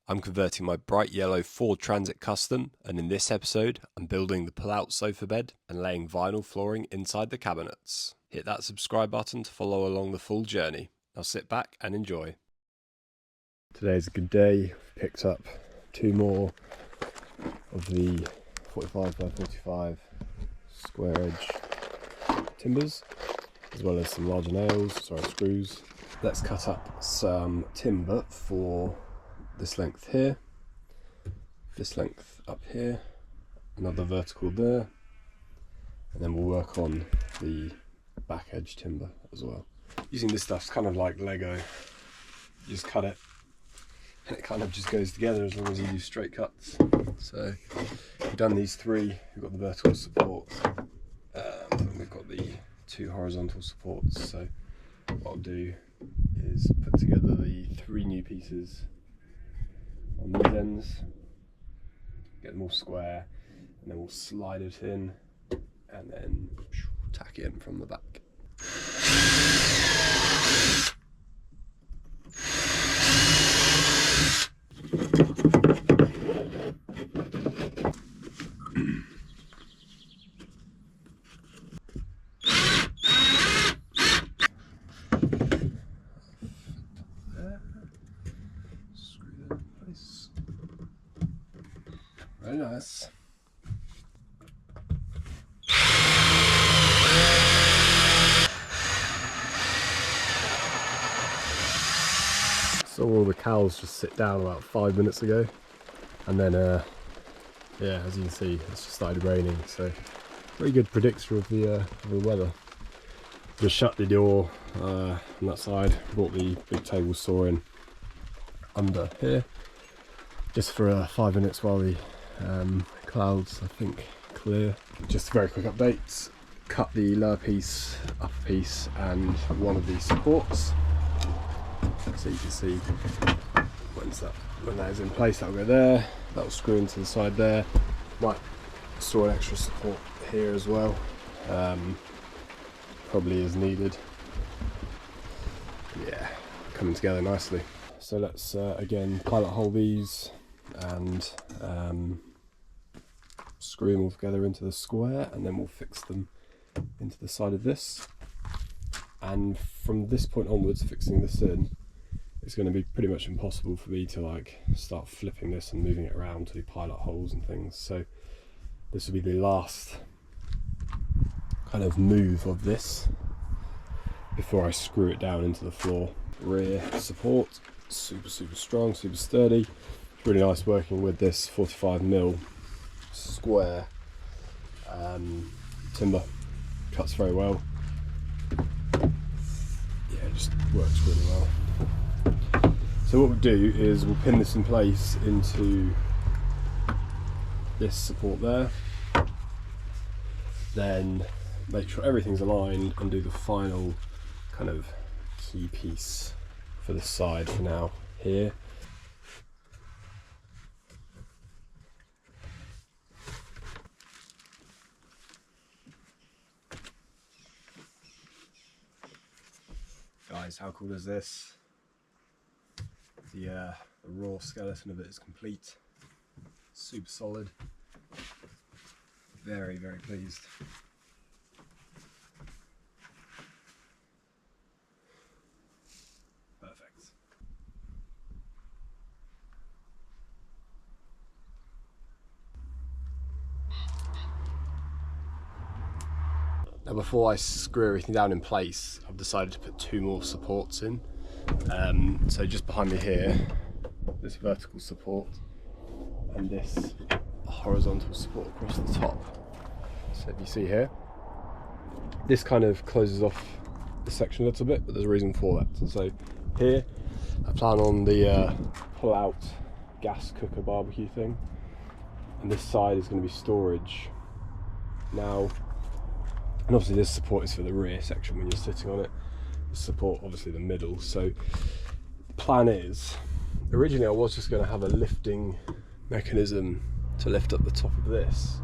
I'm converting my bright yellow Ford Transit Custom, and in this episode, I'm building the pull-out sofa bed and laying vinyl flooring inside the cabinets. Hit that subscribe button to follow along the full journey. Now sit back and enjoy. Today's a good day. Picked up two more of the 45 by 45 square edge timbers, as well as some larger screws. Let's cut up some timber for this length here, this length up here, another vertical there, and then we'll work on the back edge timber as well. Using this stuff's kind of like Lego. You just cut it and it kind of just goes together as long as you do straight cuts. So we've done these three. We've got the vertical support, and we've got the two horizontal supports. So what I'll do is put together the three new pieces on these ends, get them all square, and then we'll slide it in and then tack it in from the back. Very nice. So all the cows just sit down about 5 minutes ago, and then yeah, as you can see, it's just started raining, so very good predictor of the weather. Just shut the door on that side, brought the big table saw in under here, just for 5 minutes while the clouds, I think, clear. Just a very quick update. Cut the lower piece, upper piece, and one of these supports. So you can see when that is in place, that'll go there. That'll screw into the side there. Might store an extra support here as well. Probably is needed. Yeah, coming together nicely. So let's again pilot hole these and screw them all together into the square, and then we'll fix them into the side of this. And from this point onwards, fixing this in, it's going to be pretty much impossible for me to like start flipping this and moving it around to do pilot holes and things. So this will be the last kind of move of this before I screw it down into the floor. Rear support, super strong, super sturdy. It's really nice working with this 45mm square timber. Cuts very well. Yeah, it just works really well. So what we'll do is we'll pin this in place into this support there, then make sure everything's aligned and do the final kind of key piece for the side for now here. Guys, how cool is this? The raw skeleton of it is complete. Super solid. Very pleased. Perfect. Now before I screw everything down in place, I've decided to put two more supports in. So just behind me here, this vertical support and this horizontal support across the top. So if you see here, this kind of closes off this section a little bit, but there's a reason for that. So here, I plan on the pull-out gas cooker barbecue thing, and this side is going to be storage. Now, and obviously this support is for the rear section when you're sitting on it. The support, obviously the middle. So the plan is, originally I was just going to have a lifting mechanism to lift up the top of this.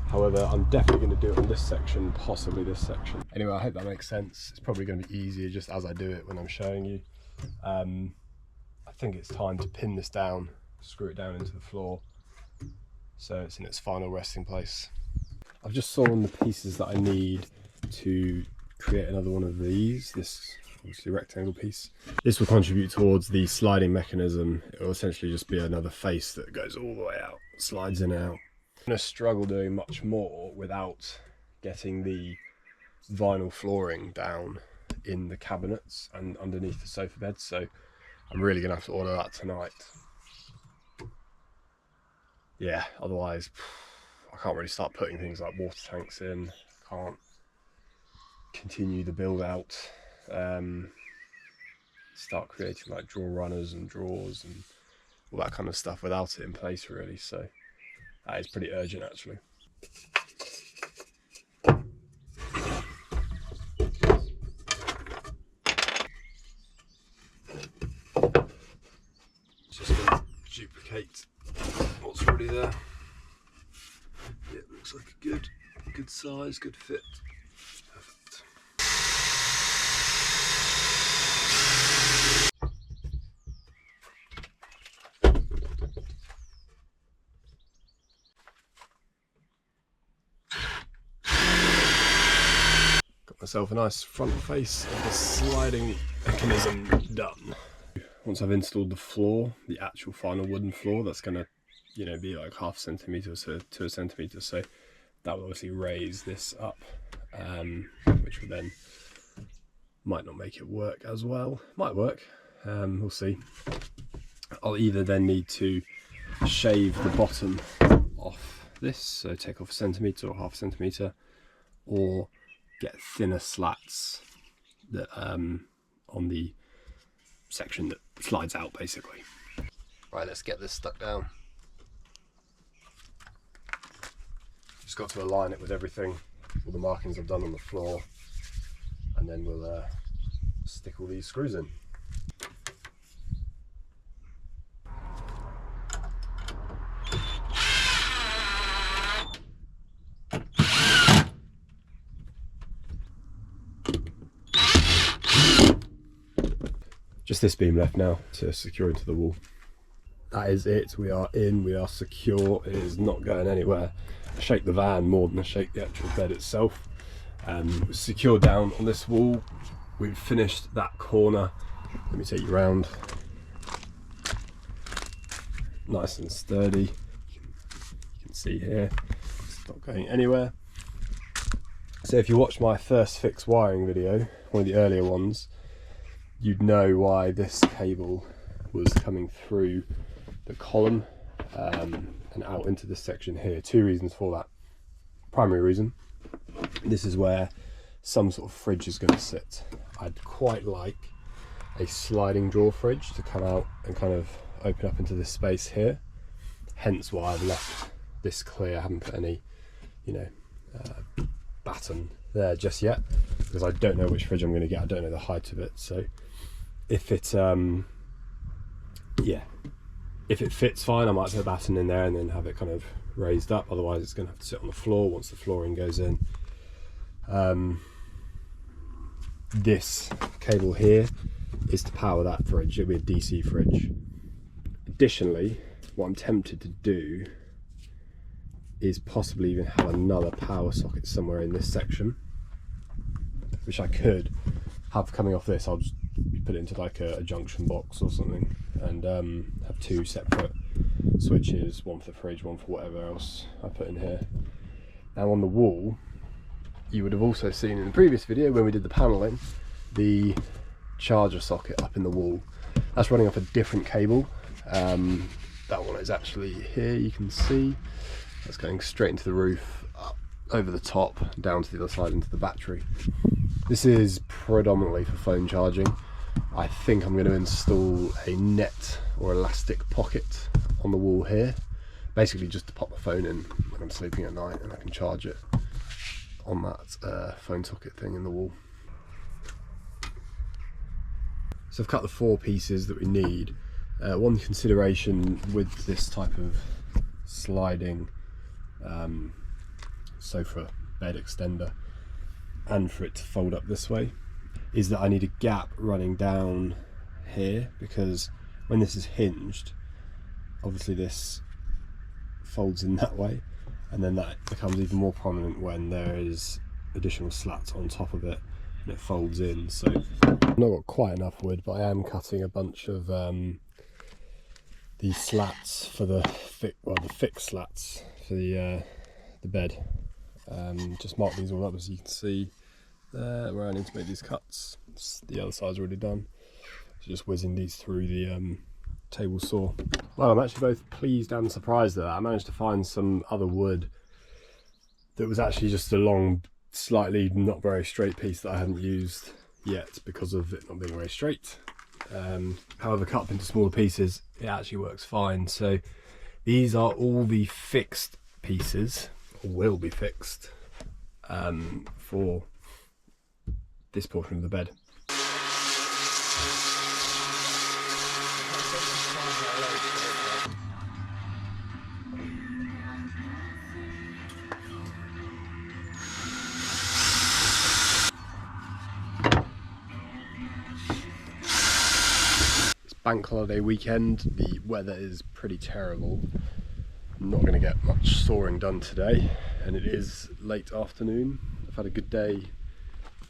However, I'm definitely going to do it on this section, possibly this section. Anyway, I hope that makes sense. It's probably going to be easier just as I do it when I'm showing you. I think it's time to pin this down screw it down into the floor so it's in its final resting place. I've just sawn the pieces that I need to create another one of these, this obviously rectangle piece. This will contribute towards the sliding mechanism. It will essentially just be another face that goes all the way out, slides in and out. I'm going to struggle doing much more without getting the vinyl flooring down in the cabinets and underneath the sofa bed, so I'm really going to have to order that tonight. Yeah, otherwise I can't really start putting things like water tanks in, can't continue the build out, start creating like drawer runners and drawers and all that kind of stuff without it in place really, so that is pretty urgent actually. Just going to duplicate what's already there. Yeah, it looks like a good size, good fit. Perfect. Got myself a nice front face of the sliding mechanism done. Once I've installed the floor, the actual final wooden floor, that's going to, you know, be like 0.5 centimetre to a centimetre, so that will obviously raise this up, which will then might not make it work as well. Might work, we'll see. I'll either then need to shave the bottom off this, so take off 1 centimetre or 0.5 centimetre, or get thinner slats that on the section that slides out basically. Right, let's get this stuck down. Just got to align it with everything, all the markings I've done on the floor, and then we'll stick all these screws in. Just this beam left now to secure into the wall. That is it, we are in, we are secure, it is not going anywhere. I shake the van more than I shake the actual bed itself. We're secured down on this wall, we've finished that corner. Let me take you around. Nice and sturdy, you can see here, it's not going anywhere. So if you watched my first fixed wiring video, one of the earlier ones, you'd know why this cable was coming through the column and out into this section here. Two reasons for that. Primary reason, this is where some sort of fridge is going to sit. I'd quite like a sliding drawer fridge to come out and kind of open up into this space here, hence why I've left this clear. I haven't put any, you know, batten there just yet, because I don't know which fridge I'm going to get. I don't know the height of it, so if it yeah, if it fits fine, I might put a batten in there and then have it kind of raised up. Otherwise it's going to have to sit on the floor once the flooring goes in. This cable here is to power that fridge. It'll be a DC fridge. Additionally, what I'm tempted to do is possibly even have another power socket somewhere in this section, which I could have coming off this. I'll just put it into like a junction box or something, and have two separate switches, one for the fridge, one for whatever else I put in here. Now on the wall, you would have also seen in the previous video when we did the paneling, the charger socket up in the wall. That's running off a different cable. That one is actually here, you can see. That's going straight into the roof, up over the top, down to the other side into the battery. This is predominantly for phone charging. I think I'm going to install a net or elastic pocket on the wall here, basically just to pop my phone in when I'm sleeping at night, and I can charge it on that phone socket thing in the wall. So I've cut the 4 pieces that we need. One consideration with this type of sliding sofa bed extender, and for it to fold up this way, is that I need a gap running down here, because when this is hinged, obviously this folds in that way, and then that becomes even more prominent when there is additional slats on top of it and it folds in. So I've not got quite enough wood, but I am cutting a bunch of these slats for the fixed slats for the bed. Just mark these all up as you can see there where I need to make these cuts. The other side's already done, so just whizzing these through the table saw. Well, I'm actually both pleased and surprised at that. I managed to find some other wood that was actually just a long, slightly not very straight piece that I hadn't used yet because of it not being very straight. However, cut up into smaller pieces, it actually works fine. So these are all the fixed pieces, or will be fixed, for this portion of the bed. Bank holiday weekend, the weather is pretty terrible. I'm not going to get much sawing done today, and it is late afternoon. I've had a good day,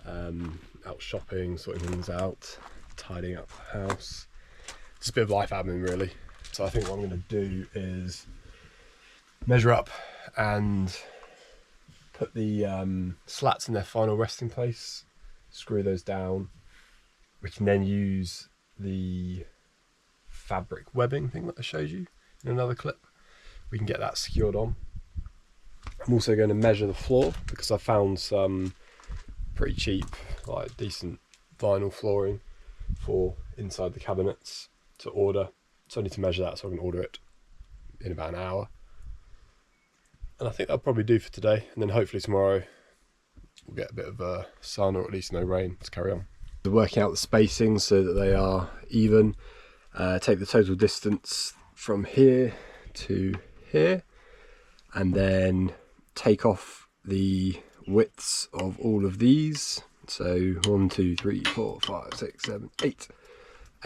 out shopping, sorting things out, tidying up the house. Just a bit of life admin really. So I think what I'm going to do is measure up and put the slats in their final resting place, screw those down. We can then use the fabric webbing thing that I showed you in another clip. We can get that secured on. I'm also going to measure the floor because I found some pretty cheap, like decent vinyl flooring for inside the cabinets to order. So I need to measure that so I can order it in about an hour. And I think that'll probably do for today, and then hopefully tomorrow we'll get a bit of sun, or at least no rain, to carry on. Working out the spacing so that they are even. Take the total distance from here to here, and then take off the widths of all of these. So 1, 2, 3, 4, 5, 6, 7, 8.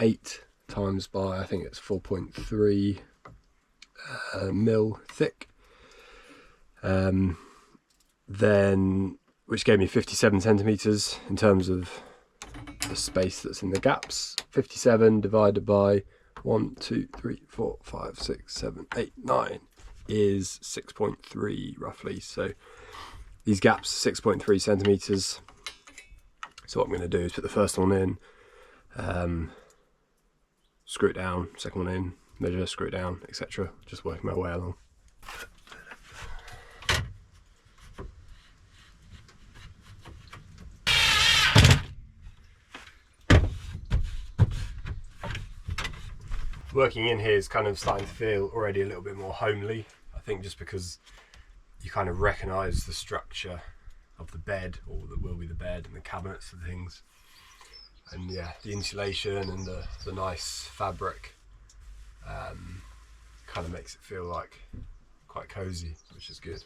8 times by, I think it's 4.3 mil thick. Then, which gave me 57 centimeters in terms of the space that's in the gaps. 57 divided by 1, 2, 3, 4, 5, 6, 7, 8, 9 is 6.3 roughly. So these gaps are 6.3 centimeters. So what I'm going to do is put the first one in, screw it down, second one in, measure, screw it down, etc. Just working my way along. Working in here is kind of starting to feel already a little bit more homely. I think just because you kind of recognise the structure of the bed, or that will be the bed, and the cabinets and things. And yeah, the insulation and the nice fabric kind of makes it feel like quite cosy, which is good.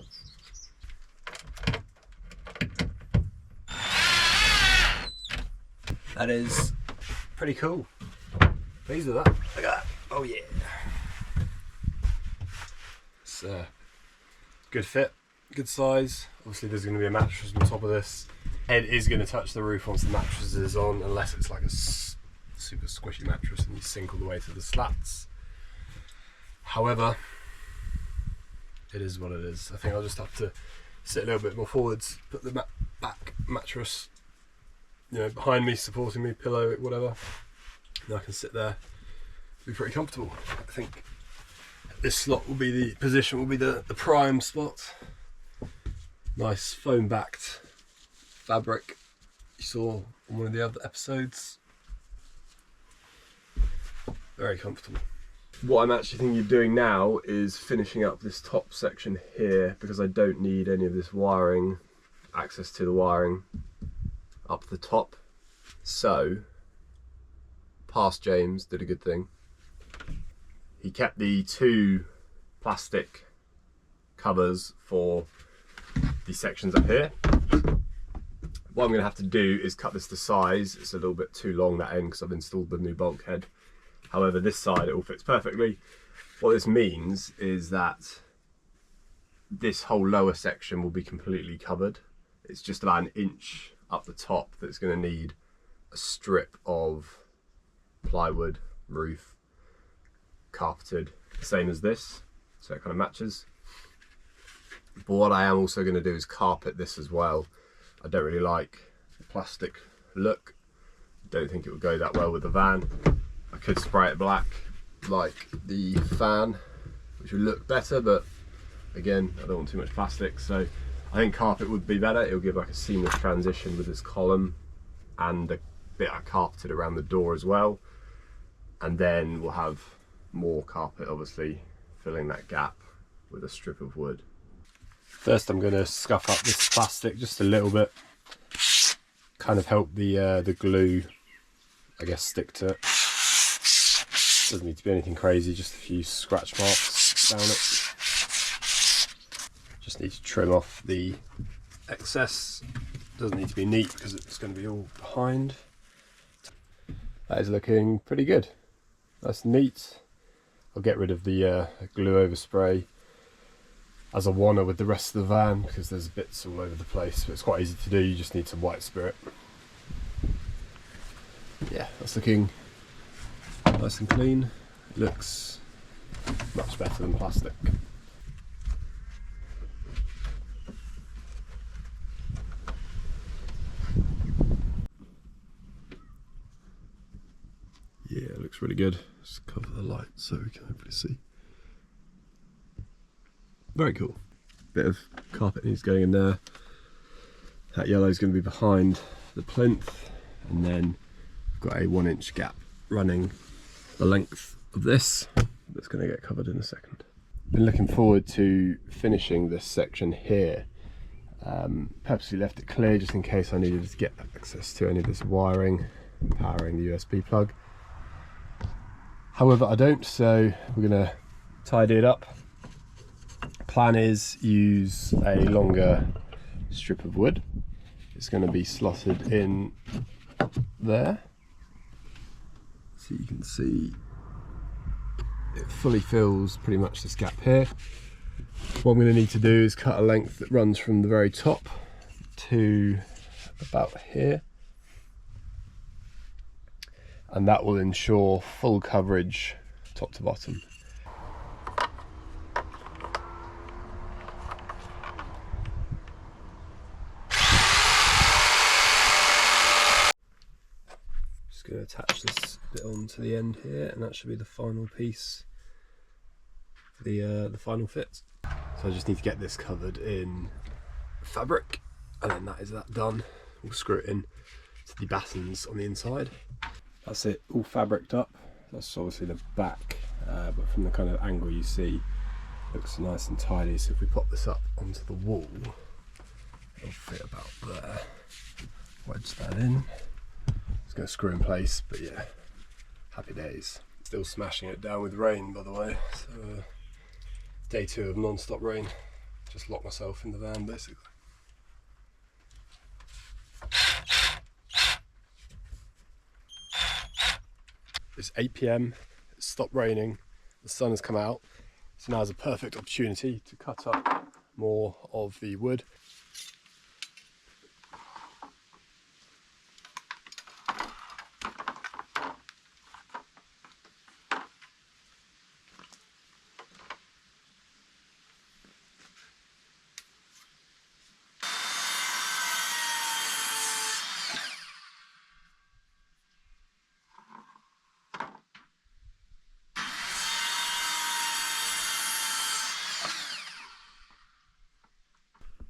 That is pretty cool. Pleased with that. Look at that. Oh yeah. It's good fit, good size. Obviously there's going to be a mattress on top of this. Head is going to touch the roof once the mattress is on, unless it's like a super squishy mattress and you sink all the way to the slats. However, it is what it is. I think I'll just have to sit a little bit more forwards, put the back mattress, you know, behind me, supporting me, pillow, whatever. And I can sit there, be pretty comfortable. I think this slot will be the position, will be the prime spot. Nice foam backed fabric you saw on one of the other episodes. Very comfortable. What I'm actually thinking of doing now is finishing up this top section here, because I don't need any of this wiring, access to the wiring up the top. So past James did a good thing. He kept the 2 plastic covers for these sections up here. What I'm going to have to do is cut this to size. It's a little bit too long, that end, because I've installed the new bulkhead. However, this side it all fits perfectly. What this means is that this whole lower section will be completely covered. It's just about an inch up the top that's going to need a strip of plywood roof, carpeted, same as this, so it kind of matches. But what I am also going to do is carpet this as well. I don't really like the plastic look. Don't think it would go that well with the van. I could spray it black like the fan, which would look better, but again, I don't want too much plastic, so I think carpet would be better. It'll give like a seamless transition with this column and a bit of carpeted around the door as well. And then we'll have more carpet, obviously, filling that gap with a strip of wood. First, I'm going to scuff up this plastic just a little bit, kind of help the glue, I guess, stick to it. Doesn't need to be anything crazy, just a few scratch marks down it. Just need to trim off the excess. Doesn't need to be neat because it's going to be all behind. That is looking pretty good. That's neat. I'll get rid of the glue overspray as I wanna with the rest of the van because there's bits all over the place, but it's quite easy to do. You just need some white spirit. Yeah, that's looking nice and clean. It looks much better than plastic. Yeah, it looks really good. Just cover the light so we can hopefully see. Very cool. Bit of carpet needs going in there. That yellow is going to be behind the plinth, and then we've got a 1 inch gap running the length of this that's going to get covered in a second. Been looking forward to finishing this section here. Purposely left it clear just in case I needed to get access to any of this wiring powering the USB plug. However, I don't, so we're going to tidy it up. Plan is use a longer strip of wood. It's going to be slotted in there, so you can see it fully fills pretty much this gap here. What I'm going to need to do is cut a length that runs from the very top to about here, and that will ensure full coverage top to bottom. Just going to attach this bit on to the end here, and that should be the final piece for the final fit. So I just need to get this covered in fabric, and then that is that done. We'll screw it in to the battens on the inside. That's it, all fabriced up. That's obviously the back, but from the kind of angle you see, it looks nice and tidy. So if we pop this up onto the wall, it'll fit about there. Wedge that in. It's going to screw in place, but yeah, happy days. Still smashing it down with rain, by the way. So day 2 of non-stop rain. Just locked myself in the van basically. It's 8 PM, it's stopped raining, the sun has come out, so now is a perfect opportunity to cut up more of the wood.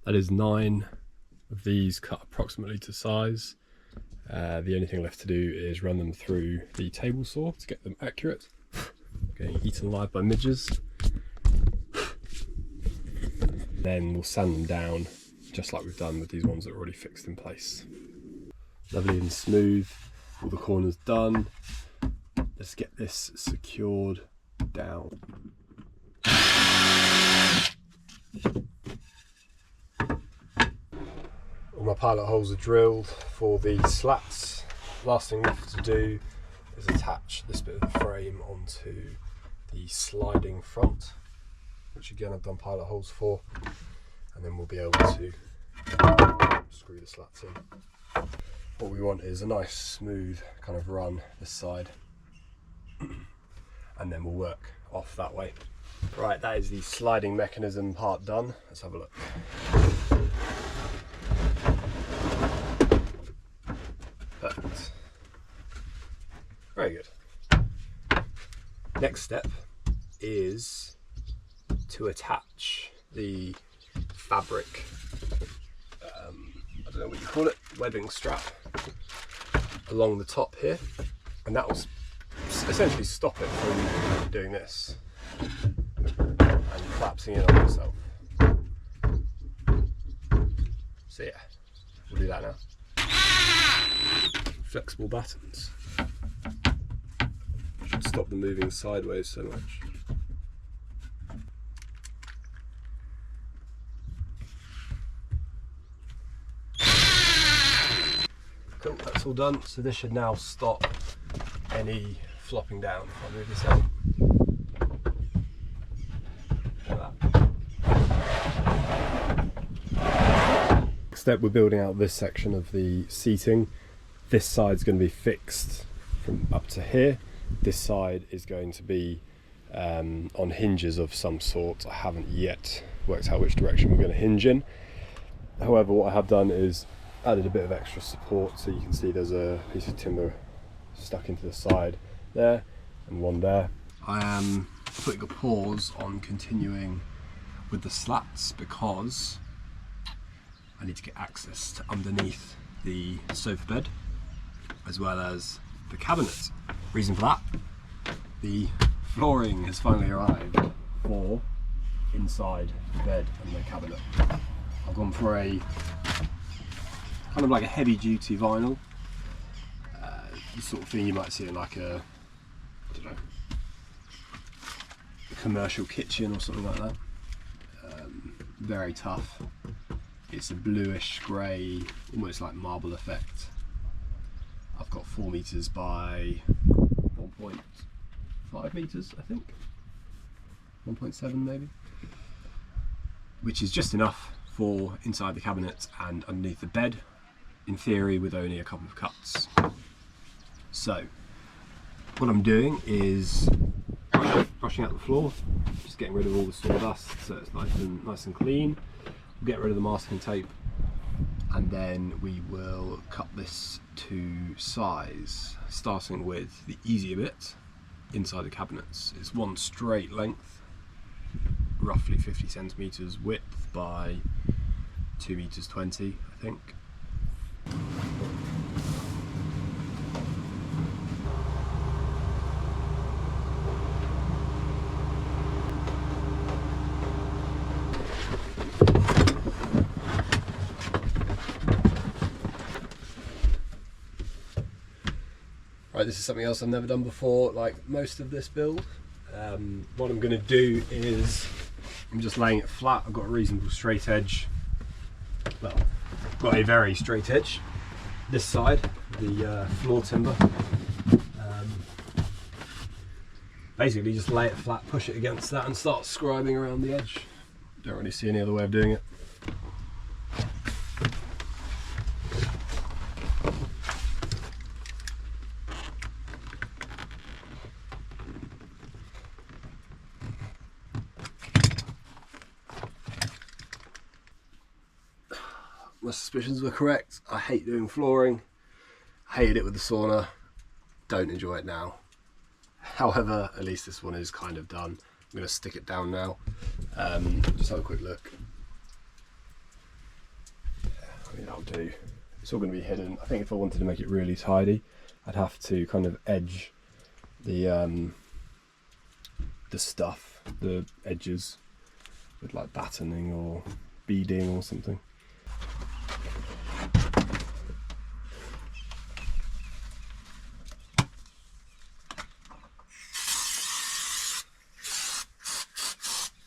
That is 9 of these cut approximately to size. The only thing left to do is run them through the table saw to get them accurate. Getting eaten alive by midges. Then we'll sand them down just like we've done with these ones that are already fixed in place. Lovely and smooth, all the corners done. Let's get this secured down. All my pilot holes are drilled for the slats. Last thing left to do is attach this bit of the frame onto the sliding front, which again I've done pilot holes for, and then we'll be able to screw the slats in. What we want is a nice smooth kind of run this side, and then we'll work off that way. Right, that is the sliding mechanism part done. Let's have a look. Perfect. Very good. Next step is to attach the fabric, I don't know what you call it, webbing strap along the top here, and that will essentially stop it from doing this and collapsing in on itself. So yeah, we'll do that now. Flexible buttons should stop them moving sideways so much. Cool, that's all done. So this should now stop any flopping down. If I move this out. Next step, we're building out this section of the seating. This side's going to be fixed from up to here. This side is going to be on hinges of some sort. I haven't yet worked out which direction we're going to hinge in. However, what I have done is added a bit of extra support, so you can see there's a piece of timber stuck into the side there and one there. I am putting a pause on continuing with the slats because I need to get access to underneath the sofa bed as well as the cabinet. Reason for that, the flooring has finally arrived for inside the bed and the cabinet. I've gone for a kind of like a heavy duty vinyl, the sort of thing you might see in like a, I don't know, a commercial kitchen or something like that. Very tough. It's a bluish grey, almost like marble effect. I've got 4 meters by 1.5 meters, I think. 1.7 maybe. Which is just enough for inside the cabinet and underneath the bed, in theory with only a couple of cuts. So, what I'm doing is brushing out the floor, just getting rid of all the sawdust so it's nice and clean. We'll get rid of the masking tape, and then we will cut this to size, starting with the easier bit inside the cabinets. It's one straight length, roughly 50 centimeters width by 2 meters 20, I think. Right, this is something else I've never done before, like most of this build. What I'm going to do is, I'm just laying it flat. I've got a reasonable straight edge. Well, I've got a very straight edge. This side, the floor timber. Basically just lay it flat, push it against that and start scribing around the edge. Don't really see any other way of doing it. My suspicions were correct. I hate doing flooring. Hated it with the sauna. Don't enjoy it now. However, at least this one is kind of done. I'm going to stick it down now. Just have a quick look. Yeah, I mean, that'll do. It's all going to be hidden. I think if I wanted to make it really tidy, I'd have to kind of edge the stuff, the edges, with like battening or beading or something.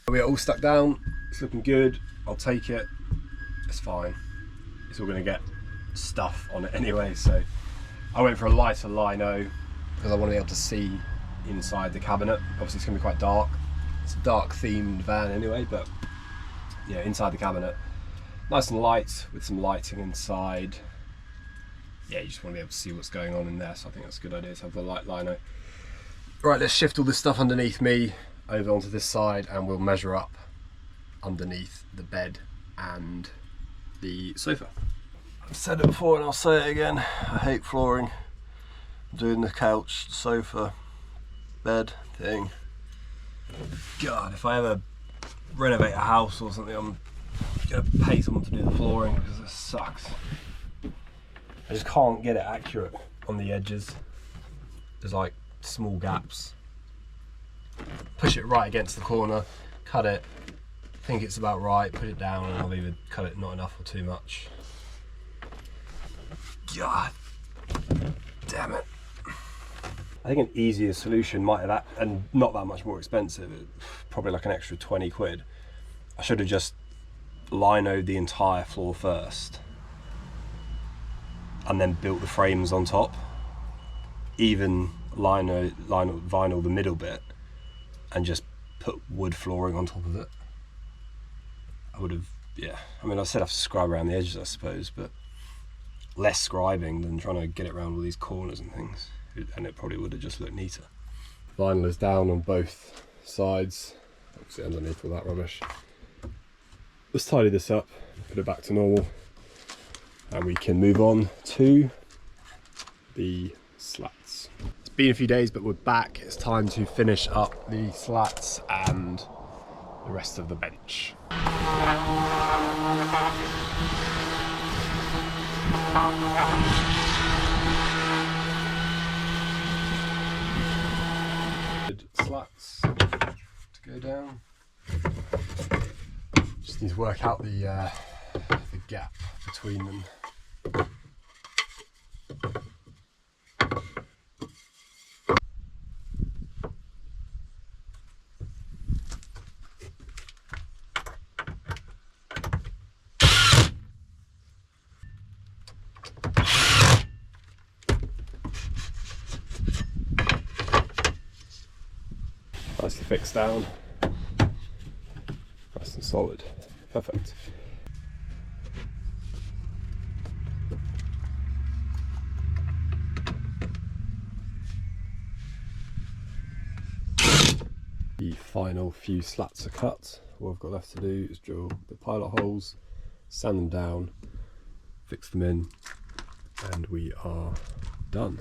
We are all stuck down. It's looking good. I'll take it. It's fine. It's all going to get stuff on it anyway, so I went for a lighter lino because I want to be able to see inside the cabinet. Obviously it's going to be quite dark. It's a dark themed van anyway, but yeah, inside the cabinet. Nice and light with some lighting inside. Yeah, you just want to be able to see what's going on in there, so I think that's a good idea to have the light lino. Right, let's shift all this stuff underneath me over onto this side and we'll measure up underneath the bed and the sofa. I've said it before and I'll say it again, I hate flooring. I'm doing the couch, sofa, bed thing. God, if I ever renovate a house or something, I'm gonna pay someone to do the flooring because it sucks. I just can't get it accurate on the edges. There's like small gaps. Push it right against the corner, cut it, think it's about right, put it down, and I'll either cut it not enough or too much. God damn it. I think an easier solution might have, and not that much more expensive, probably like an extra 20 quid. I should have just linoed the entire floor first and then built the frames on top. Even vinyl the middle bit and just put wood flooring on top of it. I would have, yeah. I mean, I said I have to scribe around the edges, I suppose, but less scribing than trying to get it around all these corners and things. And it probably would have just looked neater. Vinyl is down on both sides, obviously underneath all that rubbish. Let's tidy this up, put it back to normal, and we can move on to the slats. It's been a few days, but we're back. It's time to finish up the slats and the rest of the bench. Slats to go down. Just need to work out the gap between them. Nicely fixed down, nice and solid, perfect. The final few slats are cut. All I've got left to do is drill the pilot holes, sand them down, fix them in, and we are done.